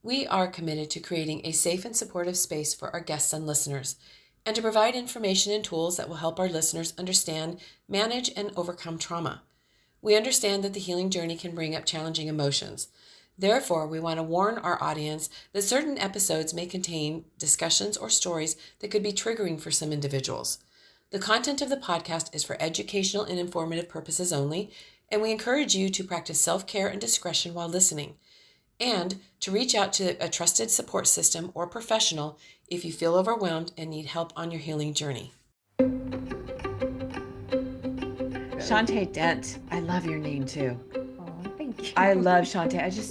We are committed to creating a safe and supportive space for our guests and listeners, and to provide information and tools that will help our listeners understand, manage, and overcome trauma. We understand that the healing journey can bring up challenging emotions. Therefore, we want to warn our audience that certain episodes may contain discussions or stories that could be triggering for some individuals. The content of the podcast is for educational and informative purposes only, and we encourage you to practice self-care and discretion while listening, and to reach out to a trusted support system or professional if you feel overwhelmed and need help on your healing journey. Chanté Dent. I love your name too. Oh, thank you. I love Chanté. I just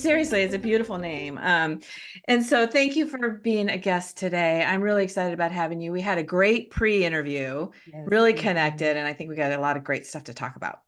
seriously, it's a beautiful name. And so thank you for being a guest today. I'm really excited about having you. We had a great pre-interview, Yes, really thank you. connected, and I think we got a lot of great stuff to talk about.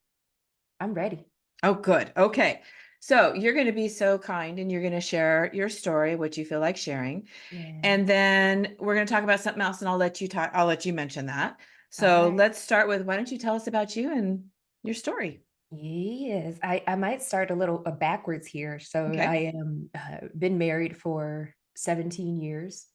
I'm ready. Oh, good. Okay. So you're going to be so kind and you're going to share your story, what you feel like sharing. Yeah. And then we're going to talk about something else and I'll let you talk. I'll let you mention that. All So right. let's start with, why don't you tell us about you and your story? Yes, I might start a little backwards here. So Okay. I am been married for 17 years,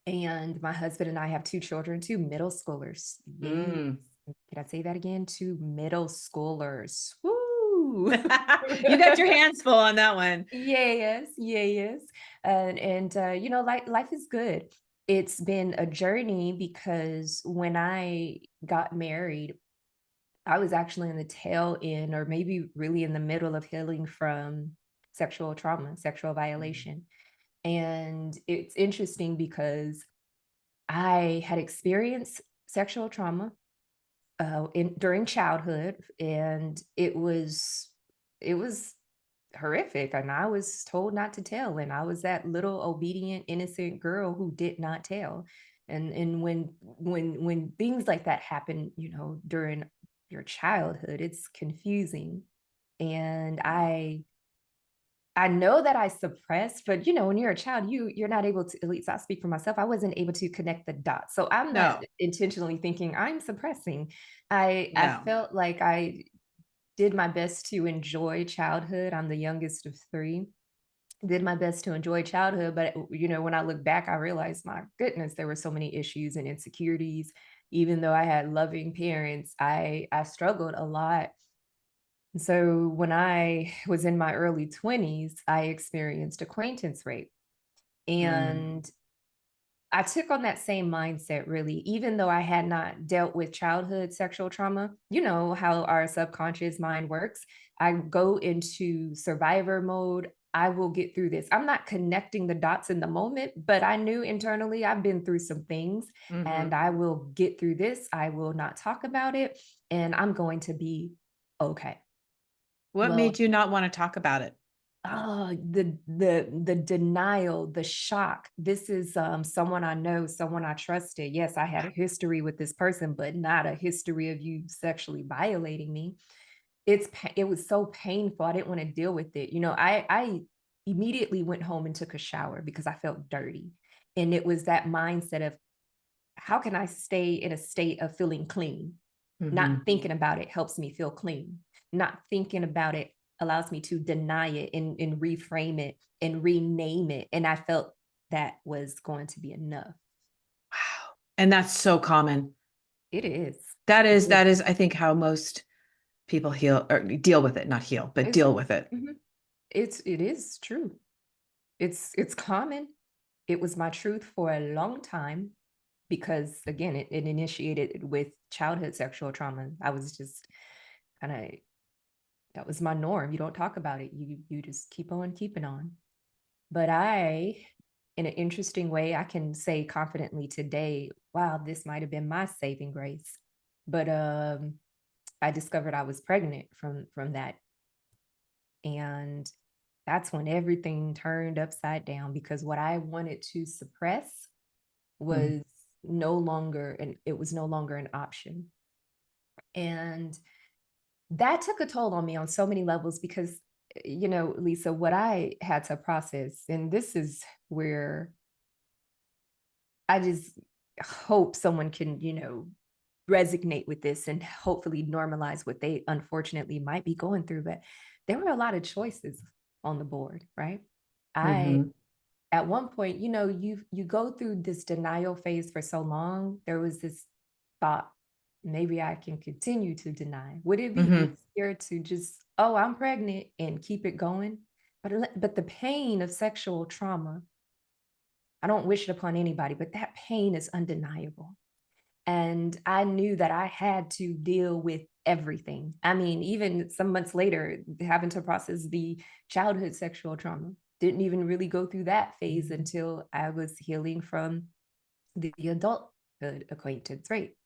and my husband and I have two children, two middle schoolers. Yes. Can I say that again? Two middle schoolers. Woo! You got your hands full on that one. Yes, yes. And you know, life is good. It's been a journey because when I got married, I was actually in the tail end, or maybe really in the middle of healing from sexual trauma, sexual violation. And it's interesting because I had experienced sexual trauma during childhood, and it was horrific, and I was told not to tell, and I was that little obedient innocent girl who did not tell. And when things like that happen, you know, during your childhood, it's confusing. And I know that I suppressed, but you know, when you're a child, you're not able to, at least I speak for myself, I wasn't able to connect the dots. So I'm not No, intentionally thinking I'm suppressing. I no. felt like I did my best to enjoy childhood. I'm the youngest of three. Did my best to enjoy childhood, but you know, when I look back, I realized, my goodness, there were so many issues and insecurities. Even though I had loving parents, I struggled a lot. So when I was in my early 20s, I experienced acquaintance rape. Mm. And I took on that same mindset, really, even though I had not dealt with childhood sexual trauma. You know how our subconscious mind works. I go into survivor mode. I will get through this. I'm not connecting the dots in the moment, but I knew internally I've been through some things, and Hmm. I will get through this. I will not talk about it, and I'm going to be okay. What Well, made you not want to talk about it? oh, the denial, the shock. This is someone I know, someone I trusted. Yes, I had a history with this person, but not a history of you sexually violating me. It was so painful. I didn't want to deal with it. You know, I immediately went home and took a shower because I felt dirty. And it was that mindset of, how can I stay in a state of feeling clean? Hmm. Not thinking about it helps me feel clean. Not thinking about it allows me to deny it and reframe it and rename it. And I felt that was going to be enough. Wow. And that's so common. It is. That It is, is. that is, I think, how most people heal or deal with it, not heal, but It's, deal with it. mhm. It is true. It's common. It was my truth for a long time because, again, it initiated with childhood sexual trauma. I was just kind of, that was my norm. You don't talk about it. You just keep on keeping on. But in an interesting way, I can say confidently today, wow, this might have been my saving grace. But I discovered I was pregnant from that. And that's when everything turned upside down, because what I wanted to suppress Mhm. was no longer, and it was no longer an option. And that took a toll on me on so many levels because, you know, Lisa, what I had to process, and this is where I just hope someone can, you know, resonate with this and hopefully normalize what they unfortunately might be going through. But there were a lot of choices. on the board, right? Mhm. At one point, you go through this denial phase for so long. There was this thought, maybe I can continue to deny. Would it be Mhm. easier to just, oh, I'm pregnant and keep it going? But the pain of sexual trauma, I don't wish it upon anybody, but that pain is undeniable. And I knew that I had to deal with everything. I mean, even some months later, having to process the childhood sexual trauma. Didn't even really go through that phase until I was healing from the adulthood acquaintance, right?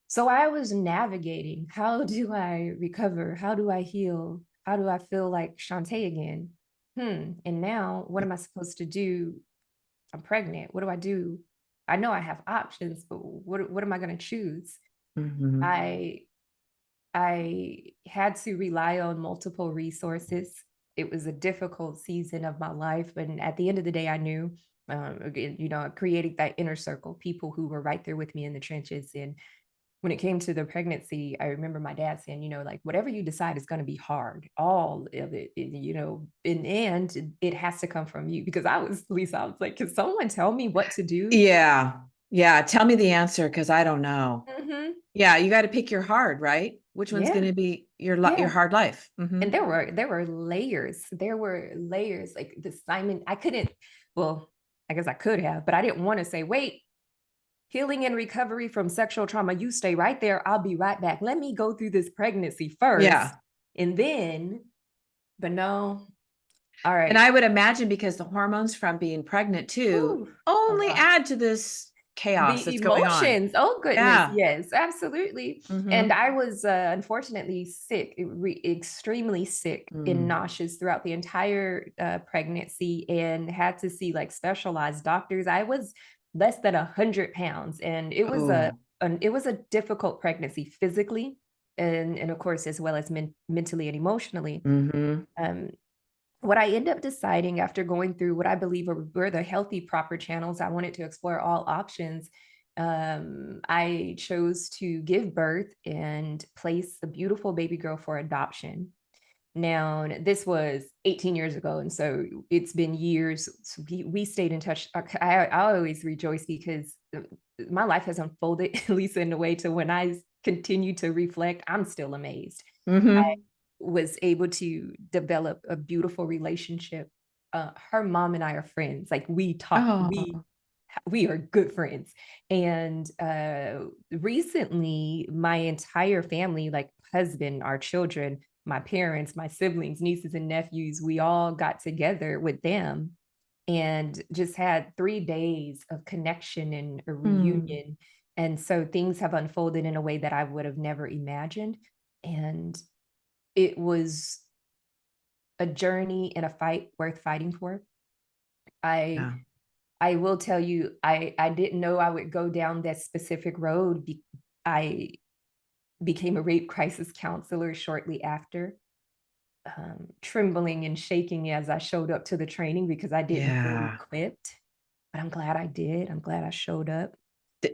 So I was navigating, how do I recover? How do I heal? How do I feel like Chanté again? And now what am I supposed to do? I'm pregnant. What do I do? I know I have options, but what am I going to choose? Mhm. I I had to rely on multiple resources. It was a difficult season of my life, and at the end of the day, I knew, again, creating that inner circle, people who were right there with me in the trenches. And when it came to the pregnancy, I remember my dad saying, like, whatever you decide is going to be hard. All of it, in the end, it has to come from you. Because Lisa, I was like, can someone tell me what to do? Yeah. Yeah. Tell me the answer because I don't know. Hmm. Yeah, you got to pick your hard, right? Which one's going Yeah, to be your yeah. hard life? And there were layers. There were layers. Like the Simon, I couldn't, well, I guess I could have, but I didn't want to say, wait, healing and recovery from sexual trauma, you stay right there. I'll be right back. Let me go through this pregnancy first. Yeah. And then, but no. All And right. I would imagine because the hormones from being pregnant too Whew. only Uh, add to this chaos the that's going on. emotions. Oh, goodness. Yeah. Yes, absolutely. And Mhm. I was unfortunately sick, extremely sick and Mm. nauseous throughout the entire pregnancy, and had to see like specialized doctors. I was less than 100 pounds, and Oh. it was a difficult pregnancy physically, and of course, as well as mentally and emotionally. Mhm. Um, what I end up deciding after going through what I believe were the healthy, proper channels, I wanted to explore all options. I chose to give birth and place a beautiful baby girl for adoption. Now, this was 18 years ago, and so it's been years. So we stayed in touch. I always rejoice because my life has unfolded, at least in a way, to when I continue to reflect, I'm still amazed. Mhm. Was able to develop a beautiful relationship. Her mom and I are friends. Like we talk, Oh. we are good friends. And recently, my entire family, like husband, our children, my parents, my siblings, nieces and nephews, we all got together with them and just had 3 days of connection and a Mm. reunion. And so things have unfolded in a way that I would have never imagined. And it was a journey and a fight worth fighting for. I Yeah. I will tell you, I didn't know I would go down that specific road. I became a rape crisis counselor shortly after, trembling and shaking as I showed up to the training because I didn't feel Yeah. equipped. But I'm glad I did. I'm glad I showed up.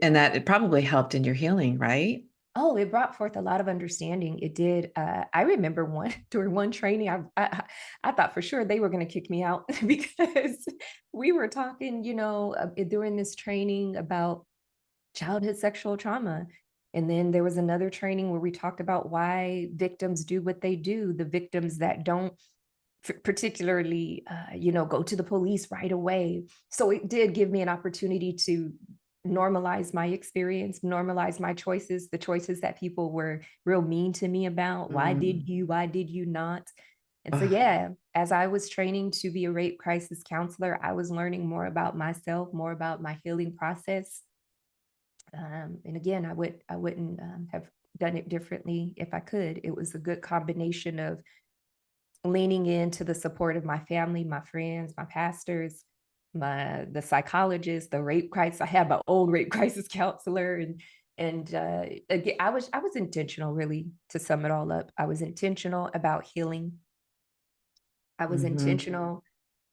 And that it probably helped in your healing, right? Oh, it brought forth a lot of understanding. It did. I remember one during one training, I thought for sure they were going to kick me out because we were talking, during this training about childhood sexual trauma. And then there was another training where we talked about why victims do what they do, the victims that don't particularly, go to the police right away. So it did give me an opportunity to normalize my experience, normalize my choices, the choices that people were real mean to me about. Mm. Why did you not? And so, Ugh. yeah, as I was training to be a rape crisis counselor, I was learning more about myself, more about my healing process. And again, I wouldn't have done it differently if I could. It was a good combination of leaning into the support of my family, my friends, my pastors, the psychologist, the rape crisis. I had my own rape crisis counselor, and again, I was intentional, really, to sum it all up. I was intentional about healing. I was Mhm. intentional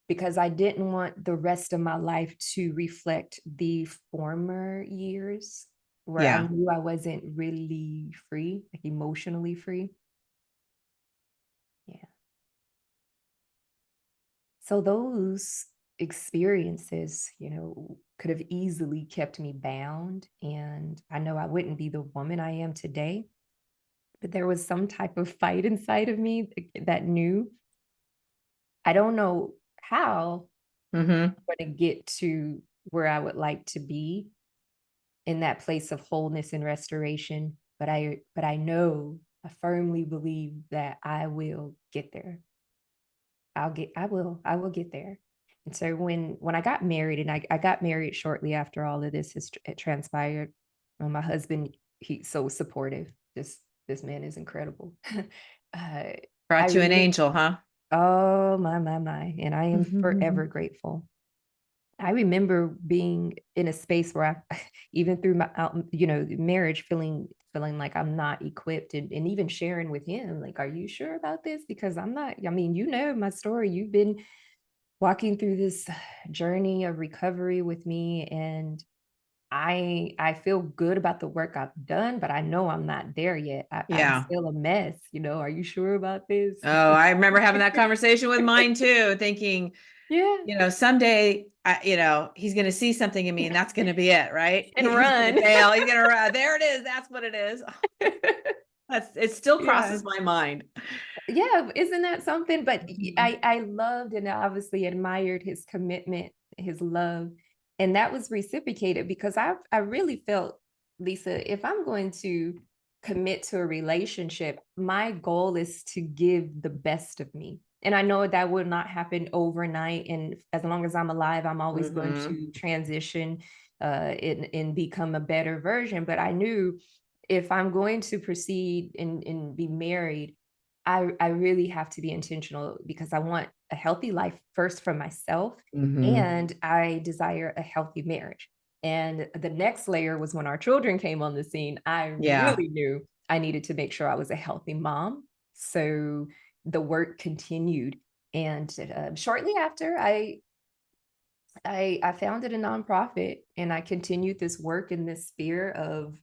because I didn't want the rest of my life to reflect the former years where I Yeah. knew I wasn't really free, like emotionally free. Yeah. So those experiences, could have easily kept me bound. And I know I wouldn't be the woman I am today, but there was some type of fight inside of me that knew I don't know how Mm-hmm. I'm going to get to where I would like to be in that place of wholeness and restoration. But I know, I firmly believe that I will get there. I will get there. And so when I got married, and I got married shortly after all of this it transpired. My husband, he's so supportive. This man is incredible. uh, I Brought you an remember, angel, huh? oh my, and I am forever grateful. I remember being in a space where I, even through my, marriage, feeling like I'm not equipped, and even sharing with him, like, are you sure about this? Because I'm not. I mean, my story. You've been walking through this journey of recovery with me, and I feel good about the work I've done, but I know I'm not there yet. I'm Yeah. still a mess. Are you sure about this? Oh, I remember having that conversation with mine too, thinking, Yeah, someday, he's going to see something in me and that's going to be it, right? and He's going run. to bail. He's going to run. There it is. That's what it is. It still Yeah. crosses my mind. Yeah, isn't that something? But Mhm. I loved and obviously admired his commitment, his love, and that was reciprocated because I really felt, Lisa, if I'm going to commit to a relationship, my goal is to give the best of me. And I know that will not happen overnight. And as long as I'm alive, I'm always going Mhm. to transition and become a better version. But I knew if I'm going to proceed and be married, I really have to be intentional because I want a healthy life first for myself, Mhm. and I desire a healthy marriage. And the next layer was when our children came on the scene. I Yeah. really knew I needed to make sure I was a healthy mom. So the work continued, and shortly after, I founded a nonprofit, and I continued this work in this sphere of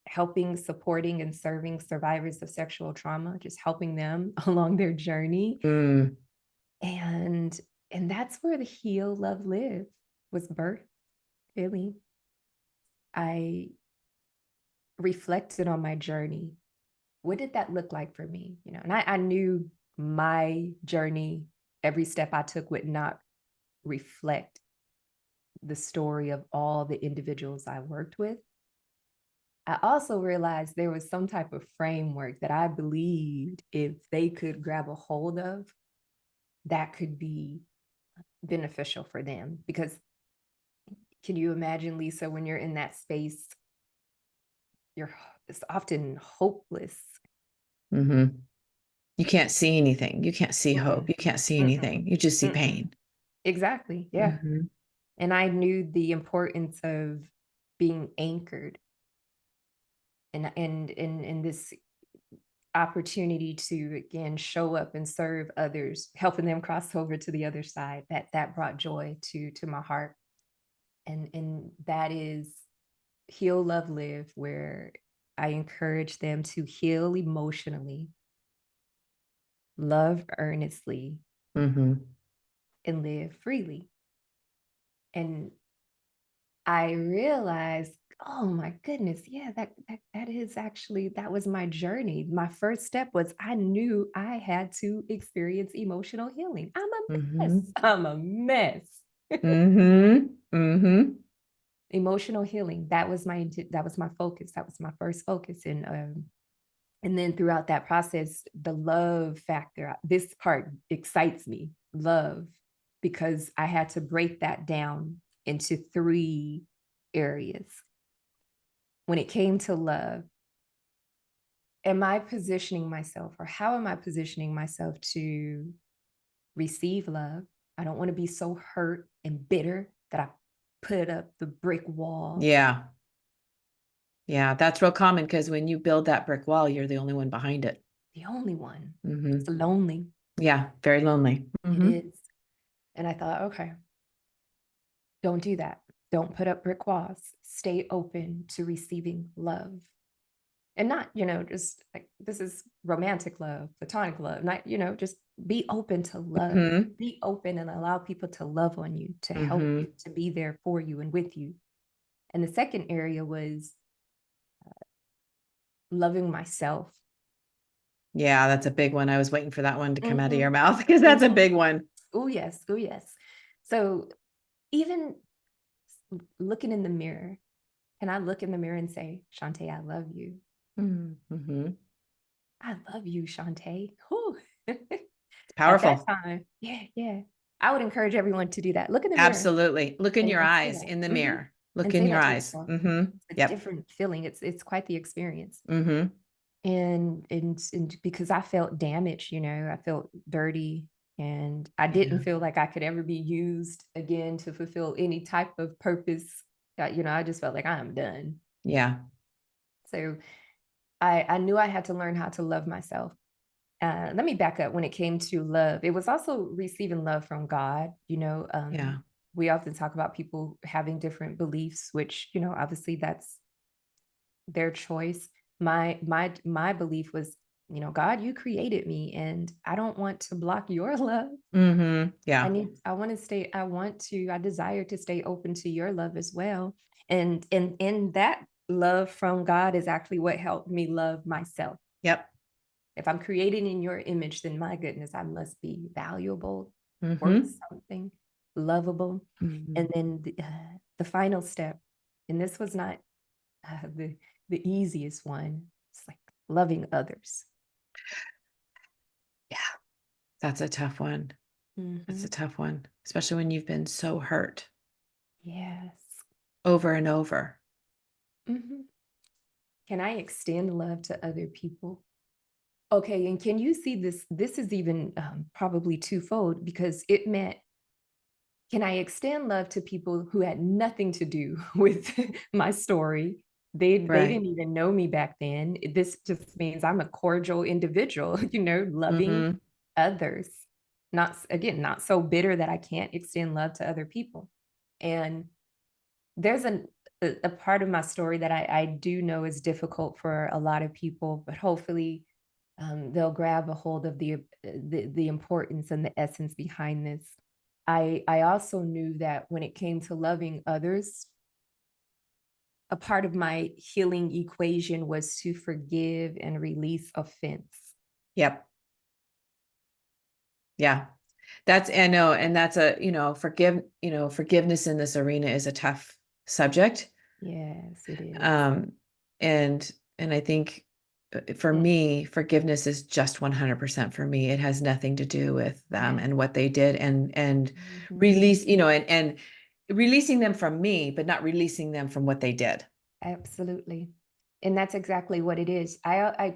helping, supporting, and serving survivors of sexual trauma, just helping them along their journey. Mm. And and that's where the Heal, Love, Live was birthed, really. I reflected on my journey. What did that look like for me? And I knew my journey, every step I took would not reflect the story of all the individuals I worked with. I also realized there was some type of framework that I believed if they could grab a hold of, that could be beneficial for them. Because can you imagine, Lisa, when you're in that space, it's often hopeless. Mhm. You can't see anything. You can't see hope. Mm-mm, You can't see mm-mm, anything. You just see mm-mm. pain. Exactly. Yeah. Mhm. And I knew the importance of being anchored and in this opportunity to again show up and serve others, helping them cross over to the other side. That brought joy to my heart. And that is Heal, Love, Live, where I encourage them to heal emotionally, love earnestly, Mhm. and live freely. And I realized, oh my goodness, yeah, that is actually, that was my journey. My first step was I knew I had to experience emotional healing. I'm a mess. Mhm. I'm a mess. Mhm. Mhm. Emotional healing. That was my focus. That was my first focus. And then throughout that process, the love factor, this part excites me, love, because I had to break that down into 3 areas. When it came to love, am I positioning myself, or how am I positioning myself to receive love? I don't want to be so hurt and bitter that I put up the brick wall. Yeah. Yeah, that's real common because when you build that brick wall, you're the only one behind it. The only one. It's Mhm. lonely. Yeah, very lonely. It Mhm. is. And I thought, okay, don't do that. Don't put up brick walls. Stay open to receiving love. And not, just like this is romantic love, platonic love, not, just be open to love. Mhm. Be open and allow people to love on you, to help you, Mhm. to be there for you and with you. And the second area was loving myself. Yeah, that's a big one. I was waiting for that one to come out of your Mhm, mouth because that's a mhm. big one. Oh, yes. Oh, yes. So even looking in the mirror, can I look in the mirror and say, Chanté, I love you. Mhm. I love you, Chanté. Whew. It's At that powerful. time, yeah. I would encourage everyone to do that. Look in the mirror Absolutely. Look in and, your and say eyes that. in the Mhm. mirror. Look And in say your that to eyes. yourself. It's a Yep. different feeling. It's quite the experience. And And because I felt damaged, I felt dirty, and I didn't yeah. feel like I could ever be used again to fulfill any type of purpose. I just felt like I'm done. Yeah. So I knew I had to learn how to love myself. Let me back up. When it came to love, it was also receiving love from God. Yeah. We often talk about people having different beliefs, which, obviously that's their choice. My belief was, God, you created me, and I don't want to block your love. Yeah. I desire to stay open to your love as well. And that love from God is actually what helped me love myself. Yep. If I'm created in your image, then my goodness, I must be valuable, worth Mhm. something, lovable. And Mhm. then the final step, and this was not the easiest one. It's like loving others. Yeah. That's a tough one. That's a Mhm. tough one, especially when you've been so hurt Yes. over and over. Mhm. Can I extend love to other people? Okay, and can you see this? This is even probably twofold, because it meant, can I extend love to people who had nothing to do with my story? They Right. didn't even know me back then. This just means I'm a cordial individual, loving Mhm. others. Again, not so bitter that I can't extend love to other people. And there's a part of my story that I do know is difficult for a lot of people, but hopefully they'll grab a hold of the importance and the essence behind this. I also knew that when it came to loving others, a part of my healing equation was to forgive and release offense. Yep. Yeah. I know. And that's forgiveness in this arena is a tough subject. Yes, it is. Um, and I think for Mm. me, forgiveness is just 100% for me. It has nothing to do with them Yeah. and what they did, and Mhm. release, and releasing them from me, but not releasing them from what they did. Absolutely. And that's exactly what it is. I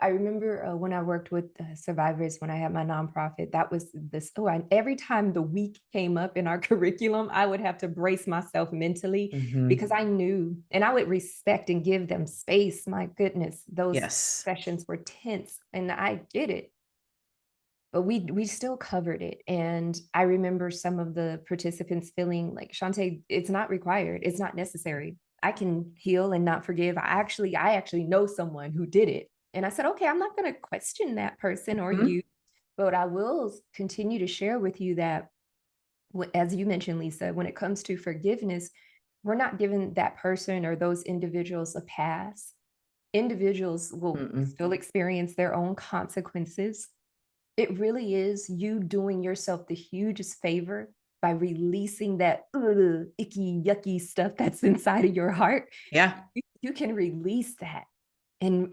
remember when I worked with survivors, when I had my nonprofit, that was this. Oh, every time the week came up in our curriculum, I would have to brace myself mentally, Mhm. because I knew, and I would respect and give them space. My goodness, those Yes. sessions were tense, and I get it, but we still covered it. And I remember some of the participants feeling like, Chanté, it's not required, it's not necessary. I can heal and not forgive. I actually know someone who did it. And I said, okay, I'm not going to question that person or Mhm. you, but I will continue to share with you that, as you mentioned, Lisa, when it comes to forgiveness, we're not giving that person or those individuals a pass. Individuals will Mm-mm. still experience their own consequences. It really is you doing yourself the hugest favor by releasing that icky, yucky stuff that's inside of your heart. Yeah. You can release that, and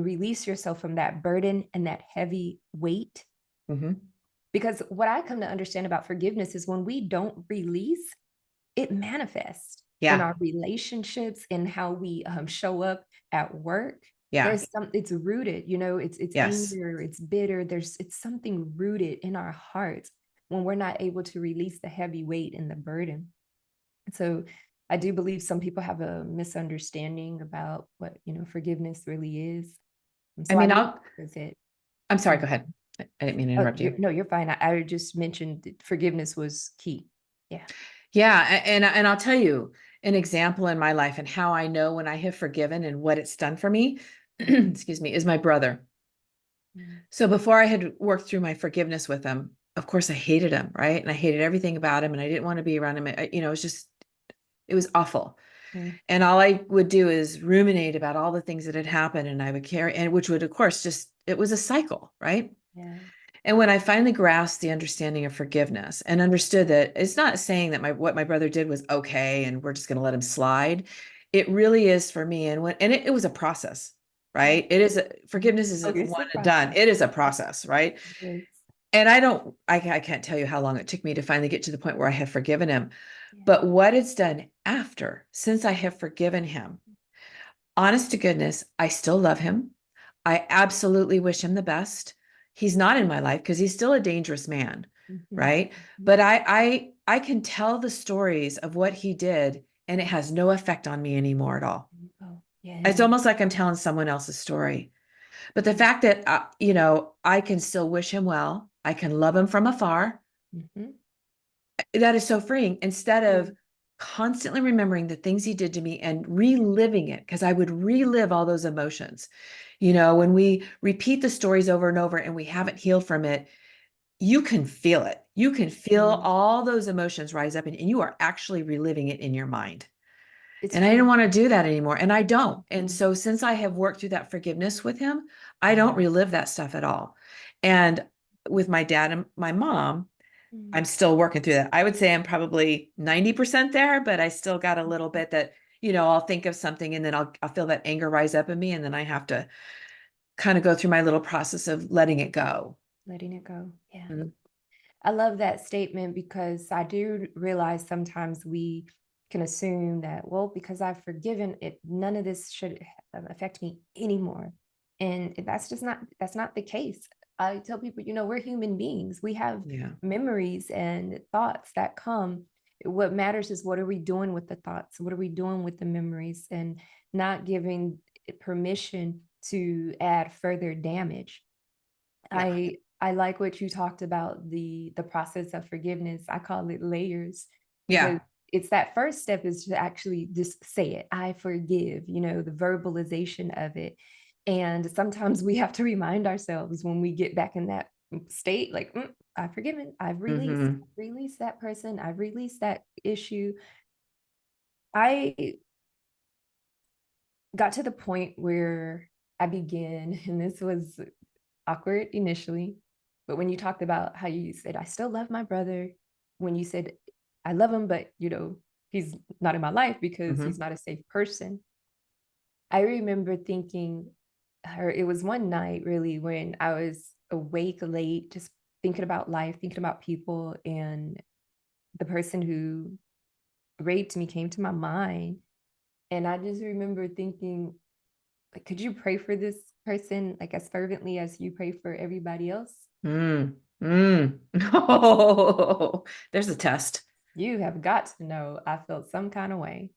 release yourself from that burden and that heavy weight. Mhm. Because what I come to understand about forgiveness is, when we don't release, it manifests in Yeah. our relationships, in how we show up at work. Yeah. It's rooted, it's Yes. anger, it's bitter, it's something rooted in our hearts when we're not able to release the heavy weight and the burden. So I do believe some people have a misunderstanding about what, forgiveness really is. And I so I mean, look at it. I'm sorry, go Mhm. ahead. I didn't mean to interrupt you. No, you're fine. I just mentioned that forgiveness was key. Yeah. Yeah, and I'll tell you an example in my life and how I know when I have forgiven and what it's done for me, excuse me, is my brother. So before I had worked through my forgiveness with him, of course I hated him, right? And I hated everything about him and I didn't want to be around him. It was just, it was awful. Mm. And all I would do is ruminate about all the things that had happened and I would carry, and which would, of course, just, it was a cycle, right? Yeah. And when I finally grasped the understanding of forgiveness and understood that it's not saying that what my brother did was okay and we're just going to let him slide, it really is for me. And it was a process, right? It is forgiveness isn't It's one a and done. process. It is a process, right? Yes. And I can't tell you how long it took me to finally get to the point where I have forgiven him. Yeah. But what it's done after, since I have forgiven him, honest to goodness, I still love him. I absolutely wish him the best. He's not in my life because he's still a dangerous man, right? But I can tell the stories of what he did and it has no effect on me anymore at all. Oh, It's yeah. almost like I'm telling someone else's story. But the fact that I can still wish him well, I can love him from afar, Mhm. that is so freeing instead of constantly remembering the things he did to me and reliving it, because I would relive all those emotions. When we repeat the stories over and over and we haven't healed from it, you can feel it. You can feel all those emotions rise up and you are actually reliving it in your mind. It's And I true. didn't want to do that anymore. And I don't. And so since I have worked through that forgiveness with him, I don't relive that stuff at all. And with my dad and my mom, I'm still working through that. I would say I'm probably 90% there, but I still got a little bit that, I'll think of something and then I'll feel that anger rise up in me. And then I have to kind of go through my little process of letting it go. Letting it go. Yeah. Mhm. I love that statement because I do realize sometimes we can assume that, well, because I've forgiven it, none of this should affect me anymore. And that's not the case. I tell people, we're human beings. We have Yeah. memories and thoughts that come. What matters is what are we doing with the thoughts? What are we doing with the memories and not giving it permission to add further damage. Yeah. I like what you talked about, the process of forgiveness. I call it layers because Yeah. it's that first step is to actually just say it. I forgive, the verbalization of it. And sometimes we have to remind ourselves when we get back in that state, like, I've forgiven, Mhm. released that person, I've released that issue. I got to the point where I began, and this was awkward initially, but when you talked about how you said, I still love my brother, when you said, I love him, but he's not in my life because he's Mhm. not a safe person. I remember thinking, or it was one night really when I was awake late, just thinking about life, thinking about people, and the person who raped me came to my mind. And I just remember thinking, like, could you pray for this person like as fervently as you pray for everybody else? Mm. Mm. Oh, there's a test. You have got to know I felt some kind of way.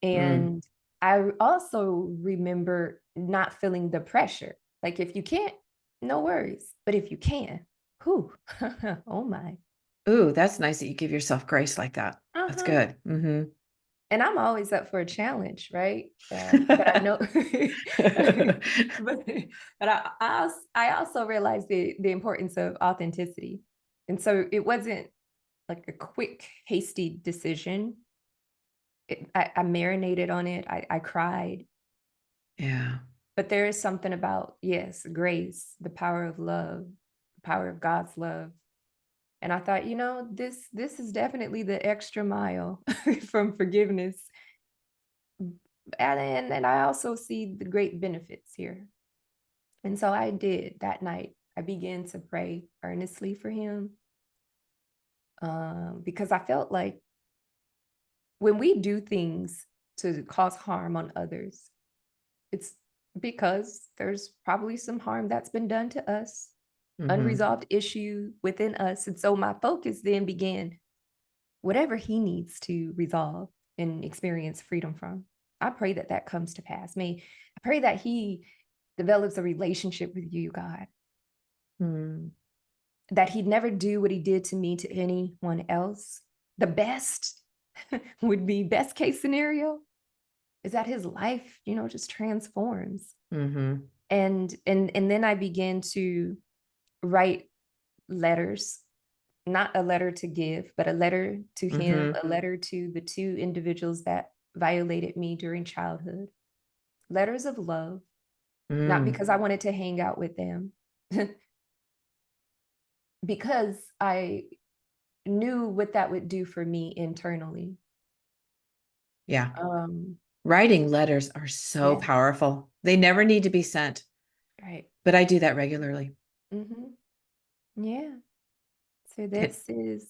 Mm. And I also remember not feeling the pressure. Like if you can't, no worries. But if you can, whew, oh my. Ooh, that's nice that you give yourself grace like that. That's Uh-huh. good. Mm-hmm. And I'm always up for a challenge, right? But I know, but I also realized the importance of authenticity. And so it wasn't like a quick, hasty decision. I marinated on it. I cried. Yeah. But there is something about, yes, grace, the power of love, the power of God's love. And I thought, this is definitely the extra mile from forgiveness. And I also see the great benefits here. And so I did that night. I began to pray earnestly for him because I felt like when we do things to cause harm on others, it's because there's probably some harm that's been done to us, Mm-hmm. unresolved issue within us. And so my focus then began whatever he needs to resolve and experience freedom from. I pray that that comes to pass. I pray that he develops a relationship with you, God, Mm. that he'd never do what he did to me to anyone else. The best would be best case scenario is that his life, just transforms. Mm-hmm. And then I began to write letters, not a letter to give, but a letter to him, Mm-hmm. a letter to the two individuals that violated me during childhood. Letters of love, not Mm. because I wanted to hang out with them, because I knew what that would do for me internally. Yeah. Um, Writing letters are so yeah, powerful. They never need to be sent, right. but I do that regularly. Yeah. So It, this is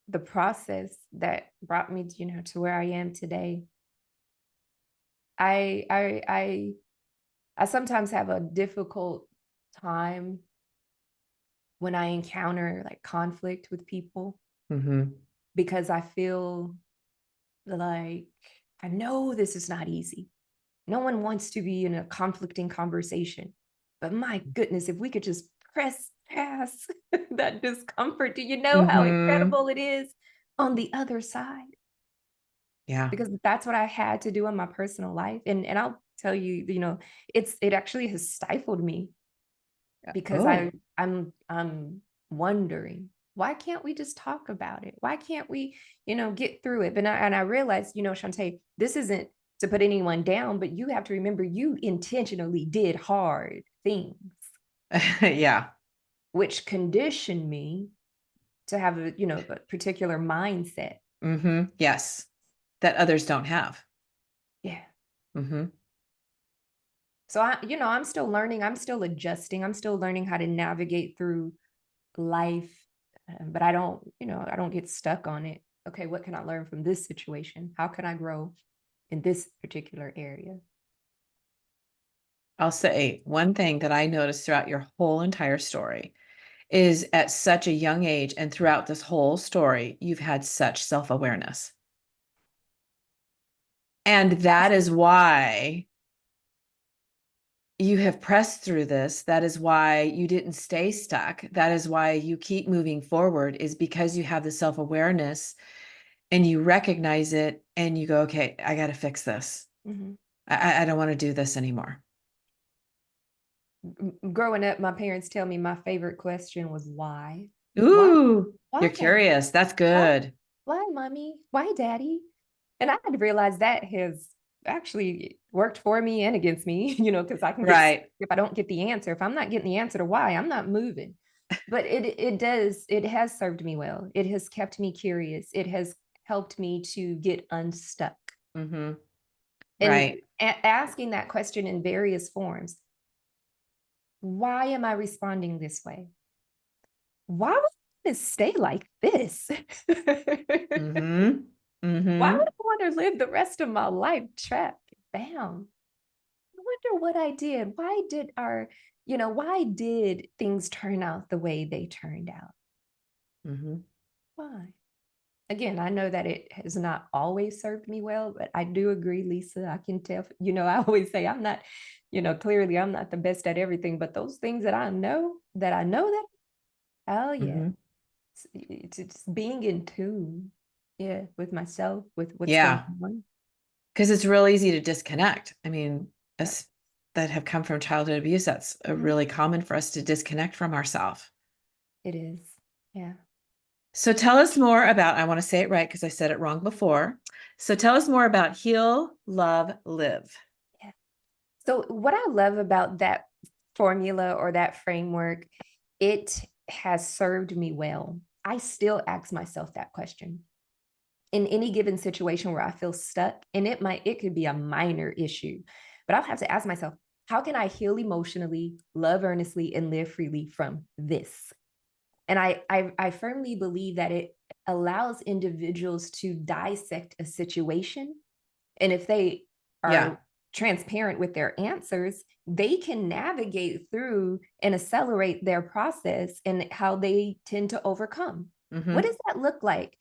the process that brought me, to where I am today. I I I I sometimes have a difficult time when I encounter like conflict with people, mm-hmm. because I feel like I know this is not easy. No one wants to be in a conflicting conversation. But my goodness, if we could just press past that discomfort, do you know how Mm-hmm. incredible it is on the other side? Yeah. Because that's what I had to do in my personal life. And I'll tell you, it actually has stifled me, because Oh, I'm wondering, why can't we just talk about it? Why can't we, get through it? And I realized, Chanté, this isn't to put anyone down, but you have to remember you intentionally did hard things, yeah. which conditioned me to have a particular mindset. Mm-hmm. Yes. That others don't have. Yeah. Mm-hmm. So I'm still learning, I'm still adjusting, I'm still learning how to navigate through life, but I don't get stuck on it. Okay, what can I learn from this situation? How can I grow in this particular area? I'll say one thing that I noticed throughout your whole entire story is at such a young age and throughout this whole story, you've had such self-awareness. And that is why you have pressed through this. That is why you didn't stay stuck. That is why you keep moving forward, is because you have the self-awareness and you recognize it and you go, okay, I got to fix this. Mhm. I don't want to do this anymore. Growing up, my parents tell me my favorite question was why? Why? Ooh, you're Why? curious. That's Why? good. Why, mommy? Why, daddy? And I had to realize that has actually worked for me and against me, because I can get stuck Right. if I don't get the answer. If I'm not getting the answer to why, I'm not moving. But it has served me well. It has kept me curious. It has helped me to get unstuck. Mm-hmm. And Right. asking that question in various forms. Why am I responding this way? Why would I stay like this? Mm-hmm. Why Mm-hmm. would I want to live the rest of my life trapped, bound? I wonder what I did. Why did things turn out the way they turned out? Mm-hmm. Why? Again, I know that it has not always served me well, but I do agree, Lisa. I can tell, I always say I'm not, clearly I'm not the best at everything, but those things that, oh yeah, Mm-hmm. it's being in tune, yeah, with myself, with what's going Yeah. on. Because it's real easy to disconnect. I mean, Yep. us that have come from childhood abuse, that's Mhm. really common for us to disconnect from ourselves. It is. Yeah. So tell us more about, I want to say it right because I said it wrong before. So tell us more about heal, love, live. Yeah. So what I love about that formula or that framework, it has served me well. I still ask myself that question in any given situation where I feel stuck, and it could be a minor issue, but I'll have to ask myself, how can I heal emotionally, love earnestly, and live freely from this? And I firmly believe that it allows individuals to dissect a situation, and if they Yeah. are transparent with their answers, they can navigate through and accelerate their process and how they tend to overcome. What Mm-hmm. does that look like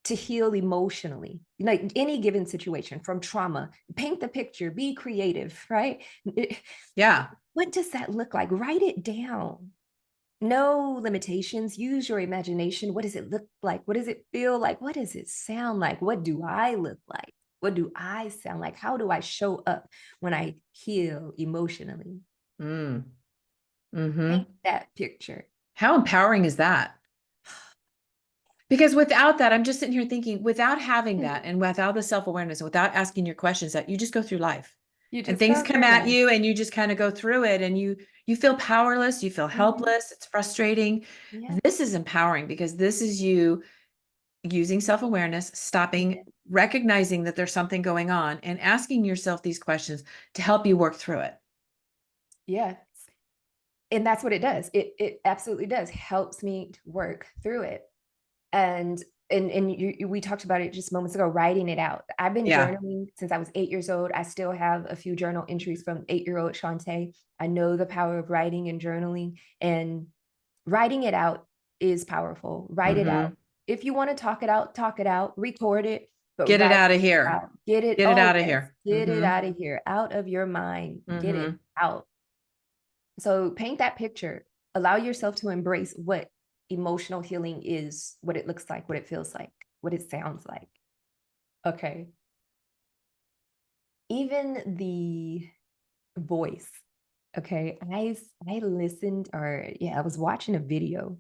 to heal emotionally? Like any given situation from trauma, paint the picture, be creative, right? Yeah. What does that look like? Write it down. No limitations. Use your imagination. What does it look like? What does it feel like? What does it sound like? What do I look like? What do I sound like? How do I show up when I heal emotionally? Mm. Mm-hmm. Paint that picture. How empowering is that? Because without that, I'm just sitting here thinking, without having that and without the self-awareness and without asking your questions, that you just go through life You and just things go come through at life. you and you just kind of go through it and you feel powerless, you feel Mhm. helpless, it's frustrating. Yeah. This is empowering because this is you using self-awareness, stopping, recognizing that there's something going on and asking yourself these questions to help you work through it. Yeah. And that's what it does. It absolutely does. Helps me to work through it. And we talked about it just moments ago, writing it out. I've been Yeah. journaling since I was 8 years old. I still have a few journal entries from 8-year-old Chanté. I know the power of writing and journaling, and writing it out is powerful. Write it out. Mm-hmm. If you want to talk it out, record it, but Get it write out of it here. out. Get it. Get it Oh, out of yes. here. Get it Mm-hmm. out of here, out of your mind. Get it Mm-hmm. out. So paint that picture. Allow yourself to embrace what emotional healing is, what it looks like, what it feels like, what it sounds like. Okay. Even the voice. Okay. I listened, or yeah, I was watching a video.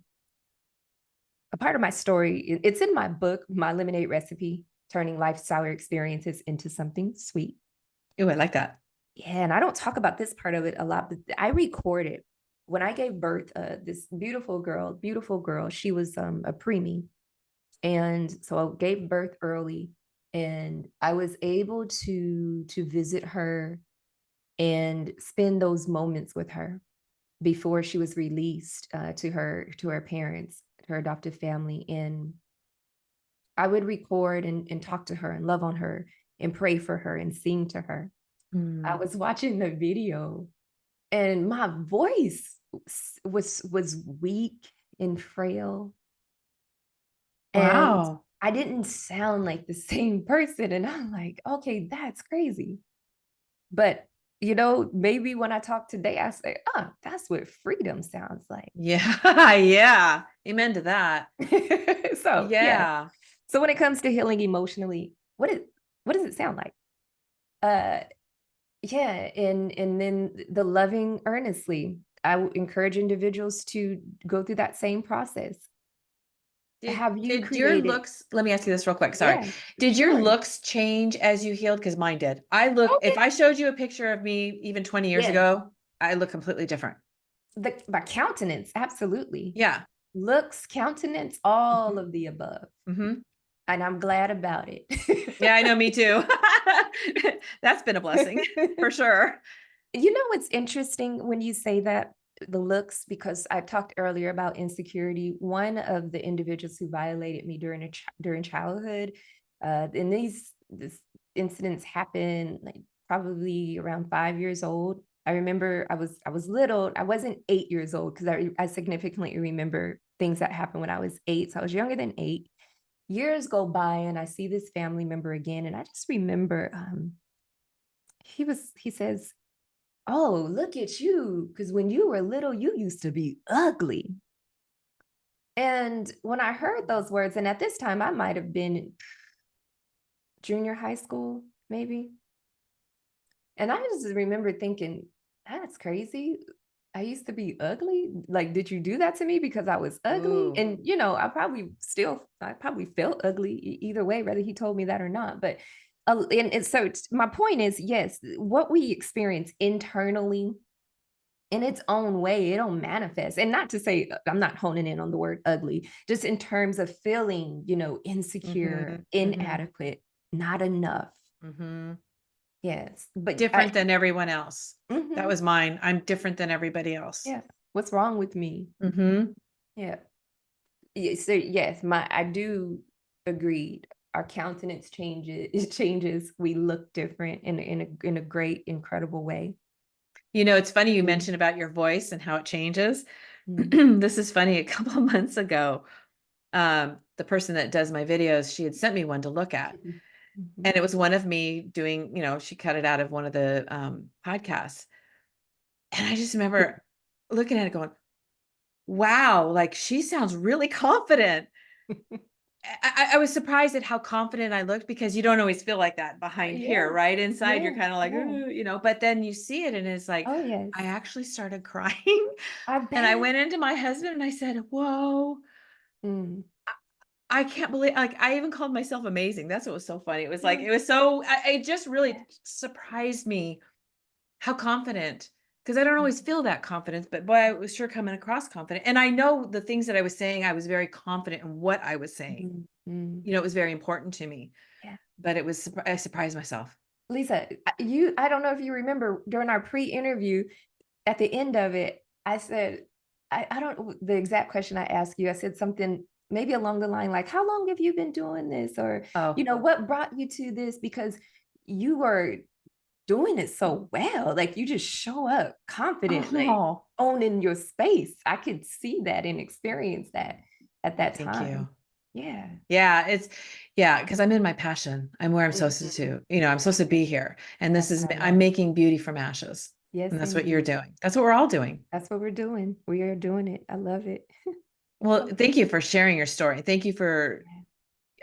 A part of my story, it's in my book, My Lemonade Recipe, Turning Life's Sour Experiences into Something Sweet. Oh, I like that. Yeah, and I don't talk about this part of it a lot, but I recorded when I gave birth. This beautiful girl. She was a preemie, and so I gave birth early, and I was able to visit her and spend those moments with her before she was released to her parents, her adoptive family. And I would record and talk to her and love on her and pray for her and sing to her. I was watching the video and my voice was weak and frail, and Wow. I didn't sound like the same person. And I'm like, okay, that's crazy. But maybe when I talk today, I say, oh, that's what freedom sounds like. Yeah. Yeah. Amen to that. So yeah. Yeah. So when it comes to healing emotionally, what does it sound like? Uh yeah, and then the loving earnestly. I would encourage individuals to go through that same process. Have you Did your created? looks, let me ask you this real quick. Sorry. Yeah, Did your sure. looks change as you healed? Because mine did. If Okay. I showed you a picture of me even 20 years Yes. ago, I look completely different. My countenance, absolutely. Yeah. Looks, countenance, all Mm-hmm. of the above. Mm-hmm. And I'm glad about it. Yeah, I know, me too. That's been a blessing for sure. You know what's interesting when you say that, the looks, because I talked earlier about insecurity. One of the individuals who violated me during childhood, and this incidents happened like probably around 5 years old. I remember I was little. I wasn't 8 years old because I significantly remember things that happened when I was 8. So I was younger than 8. Years go by and I see this family member again, and I just remember he says, oh, look at you. Because when you were little, you used to be ugly. And when I heard those words, and at this time, I might have been in junior high school, maybe. And I just remember thinking, that's crazy. I used to be ugly. Like, did you do that to me because I was ugly? Ooh. And, I probably felt ugly either way, whether he told me that or not. But, and so my point is, yes, what we experience internally in its own way, it'll manifest. And not to say, I'm not honing in on the word ugly, just in terms of feeling, insecure, Mm-hmm. Mm-hmm. inadequate, not enough. Mm-hmm. Yes. But Different than everyone else. That mhm, was mine. I'm different than everybody else. yeah. What's wrong with me? Mm-hmm. Yeah. So yes, I do agree. Our countenance changes, it changes. We look different in a great, incredible way. It's funny you Mm. mentioned about your voice and how it changes. Mm. This is funny. A couple of months ago, the person that does my videos, she had sent me one to look at. Mhm. And it was one of me doing, she cut it out of one of the podcasts. And I just remember looking at it going, wow, like she sounds really confident. I was surprised at how confident I looked, because you don't always feel like that behind here, Yeah, right? Inside, you're yeah, kind of like, yeah. "Ooh," but then you see it and it's like, Oh, yes. I actually started crying. I And I bet. went into my husband and I said, "Whoa, Mm, I can't believe," like, I even called myself amazing. That's what was so funny. It was like, yeah, it was so, it just really yeah. surprised me how confident, because I don't Mm, always feel that confidence, but boy, I was sure coming across confident. And I know the things that I was saying, I was very confident in what I was saying. mm, mm. It was very important to me, Yeah. but it was, I surprised myself. Lisa, I don't know if you remember during our pre-interview, at the end of it, I said, I don't the exact question I asked you. I said something maybe along the line like, how long have you been doing this? Or, Oh, what brought you to this? Because you were doing it so well. Like you just show up confident, like oh, owning your space. I could see that and experience that at that thank time. you. Yeah. Yeah, yeah, because I'm in my passion. I'm where I'm supposed Mhm. I'm supposed to be here. And this That's is, what I I'm love. making beauty from ashes. Yes, And that's what you're indeed. doing. That's what we're all doing. That's what we're doing. We are doing it. I love it. Well, thank you for sharing your story. Thank you for,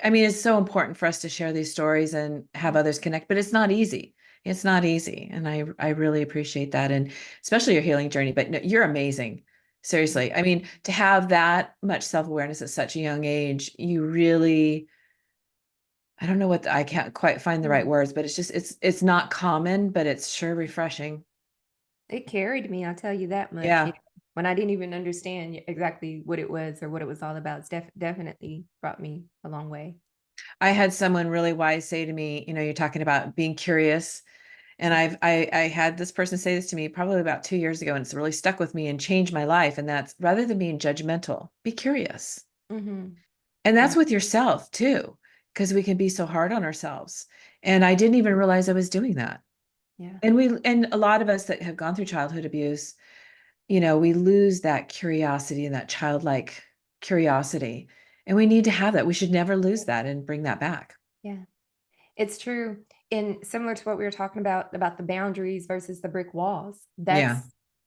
I mean, it's so important for us to share these stories and have others connect, but it's not easy. It's not easy. And I really appreciate that. And especially your healing journey, but no, you're amazing. Seriously. I mean, to have that much self-awareness at such a young age, you really, I don't know I can't quite find the right Mm. words, but it's just, it's not common, but it's sure refreshing. It carried me, I'll tell you that much. Yeah. When I didn't even understand exactly what it was or what it was all about, it's definitely brought me a long way. I had someone really wise say to me, you're talking about being curious. And I had this person say this to me probably about 2 years ago, and it's really stuck with me and changed my life. And that's, rather than being judgmental, be curious. Hmm. And that's Yeah, with yourself too, because we can be so hard on ourselves. And I didn't even realize I was doing that. yeah, And a lot of us that have gone through childhood abuse, we lose that curiosity and that childlike curiosity. And we need to have that. We should never lose that and bring that back. yeah. It's true. And similar to what we were talking about the boundaries versus the brick walls, Yeah.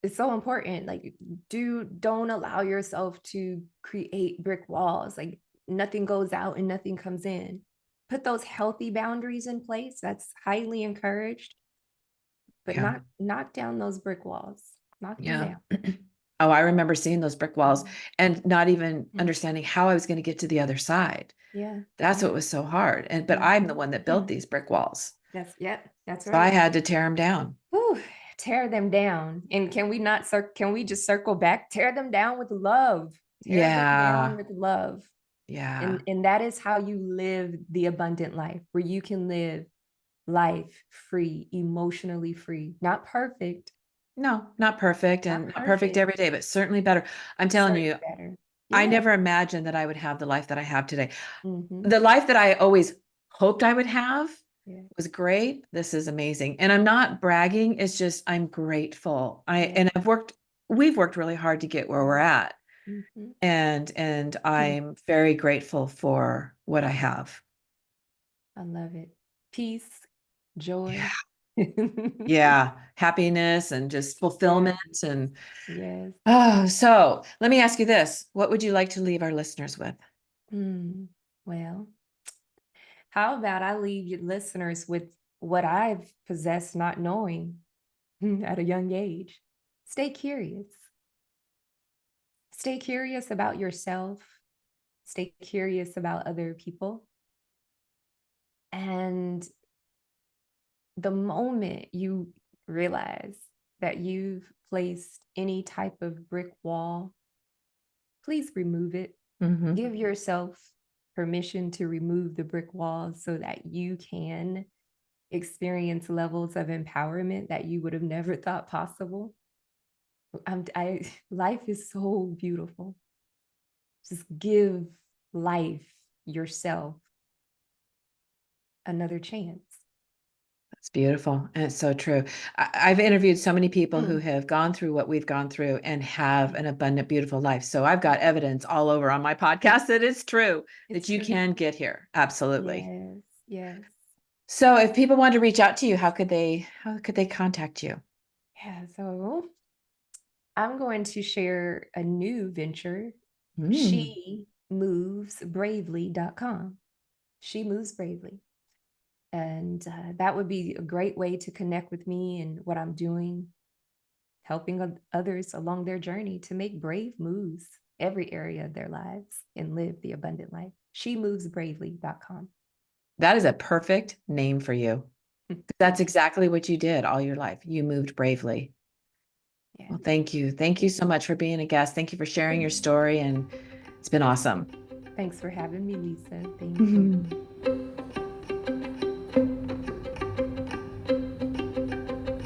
it's so important. Like, don't allow yourself to create brick walls. Like, nothing goes out and nothing comes in. Put those healthy boundaries in place. That's highly encouraged, but Yeah. knock down those brick walls. Knock them Yeah. down. Oh, I remember seeing those brick walls Mhm. and not even Mhm. understanding how I was going to get to the other side. Yeah, That's yeah. what was so hard. But I'm the Mhm. one that built Mhm. these brick walls. That's So I right. had to tear them down. Whew, tear them down. And can we just circle back? Tear them down with love. Tear them down Yeah. with love. Yeah. And that is how you live the abundant life, where you can live life free, emotionally free. Not perfect, No, not perfect not and not perfect perfect. every day, but certainly better. I'm telling Certainly you, better. I Yeah. never imagined that I would have the life that I have today. Hmm. The life that I always hoped I would have Yeah. was great. This is amazing. And I'm not bragging. It's just, I'm grateful. Yeah. We've worked really hard to get where we're at. Hmm. And I'm very grateful for what I have. I love it. Peace, Yeah. joy. Yeah. Happiness and just Yes. fulfillment. And Yes. oh, so let me ask you this. What would you like to leave our listeners with? Mm. Well, how about I leave your listeners with what I've possessed not knowing at a young age? Stay curious. Stay curious about yourself. Stay curious about other people. And the moment you realize that you've placed any type of brick wall, please remove it. Hmm. Give yourself permission to remove the brick walls so that you can experience levels of empowerment that you would have never thought possible. Life is so beautiful. Just give life, yourself, another chance. It's beautiful. And it's so true. I've interviewed so many people who Mm. have gone through what we've gone through and have an abundant, beautiful life. So I've got evidence all over on my podcast that it's true that It's you true. can get here. Absolutely. Yes, yes. So if people want to reach out to you, how could they contact you? Yeah, so I'm going to share a new venture. Mm. She moved shemovesbravely.com. She Moves Bravely. And that would be a great way to connect with me and what I'm doing, helping others along their journey to make brave moves every area of their lives and live the abundant life. shemovesbravely.com. That is a perfect name for you. That's exactly what you did all your life. You moved bravely. Yeah. Well, thank you. Thank you so much for being a guest. Thank you for sharing your story, and it's been awesome. Thanks for having me, Lisa. Thank you.